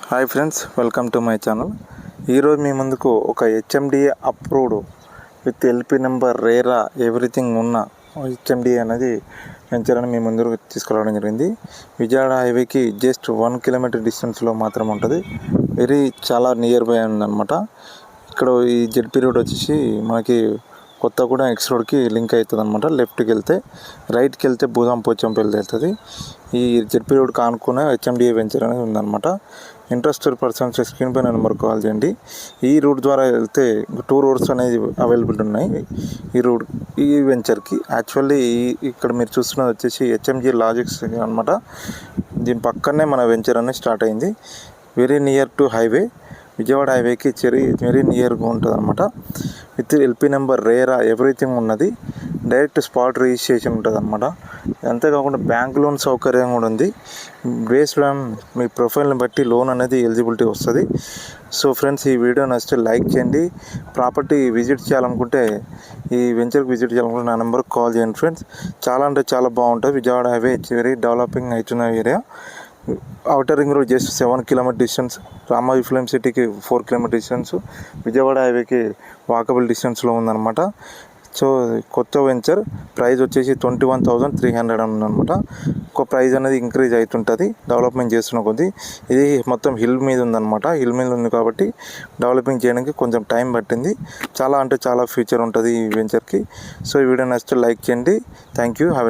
Hi friends, welcome to my channel. ఈరోజు మీ ముందుకు ఒక HMDA approved with LP number RERA everything ఉన్న హెచ్ఎండిఏ అనేది వెంచర్ అని మీ ముందుకు తీసుకురావడం జరిగింది. విజయవాడ హైవేకి జస్ట్ 1 కిలోమీటర్ డిస్టెన్స్లో మాత్రం ఉంటుంది. చాలా నియర్ బై ఉందన్నమాట. ఇక్కడ ఈ జెడ్పీ రోడ్ వచ్చేసి మనకి కొత్తగూడెం ఎక్స్ రోడ్కి లింక్ అవుతుంది అనమాట. లెఫ్ట్కి వెళ్తే, రైట్కి వెళ్తే భూదాం పోచంపల్లి వెళ్తుంది. ఈ జెడ్పీ రోడ్ కానుకునే హెచ్ఎండిఏ వెంచర్ అనేది ఉందన్నమాట. ఇంట్రెస్టెడ్ పర్సన్స్ స్క్రీన్ పైన నెంబర్ కాల్ చేయండి. ఈ రూట్ ద్వారా వెళ్తే 2 రోడ్స్ అనేది అవైలబుల్ ఉన్నాయి ఈ వెంచర్కి. యాక్చువల్లీ ఇక్కడ మీరు చూస్తున్నది వచ్చేసి హెచ్ఎంజీ లాజిక్స్ అనమాట. దీని పక్కనే మన వెంచర్ అనేది స్టార్ట్ అయింది. Very near to highway, Vijayawada హైవేకి వెరీ నియర్గా ఉంటుంది అనమాట. With LP number RERA everything ఉన్నది. డైరెక్ట్ స్పాట్ రిజిస్ట్రేషన్ ఉంటుంది అనమాట. అంతేకాకుండా బ్యాంక్ లోన్ సౌకర్యం కూడా ఉంది. బేస్డ్ ఆన్ మీ ప్రొఫైల్ని బట్టి లోన్ అనేది ఎలిజిబిలిటీ వస్తుంది. సో ఫ్రెండ్స్, ఈ వీడియో నచ్చితే లైక్ చేయండి. ప్రాపర్టీ విజిట్ చేయాలనుకుంటే, ఈ వెంచర్కి విజిట్ చేయాలనుకుంటే నా నెంబర్కి కాల్ చేయండి ఫ్రెండ్స్. చాలా అంటే చాలా బాగుంటుంది. విజయవాడ హైవే వెరీ డెవలపింగ్ అవుతున్న area. Outer ring road just 7 kilometre distance, Ramoji film సిటీకి 4 కిలోమీటర్ డిస్టెన్స్, విజయవాడ హైవేకి వాకబుల్ డిస్టెన్స్లో ఉందన్నమాట. సో కొత్త వెంచర్ ప్రైస్ వచ్చేసి 21,300 ఉందన్నమాట. ఒక ప్రైస్ అనేది ఇంక్రీజ్ అవుతుంటుంది డెవలప్మెంట్ చేస్తున్న కొద్దీ. ఇది మొత్తం హిల్ మీద ఉందన్నమాట. హిల్ మీద ఉంది కాబట్టి డెవలపింగ్ చేయడానికి కొంచెం టైం పట్టింది. చాలా అంటే చాలా ఫ్యూచర్ ఉంటుంది ఈ వెంచర్కి. సో ఈ వీడియో నచ్చితే లైక్ చేయండి. Thank you.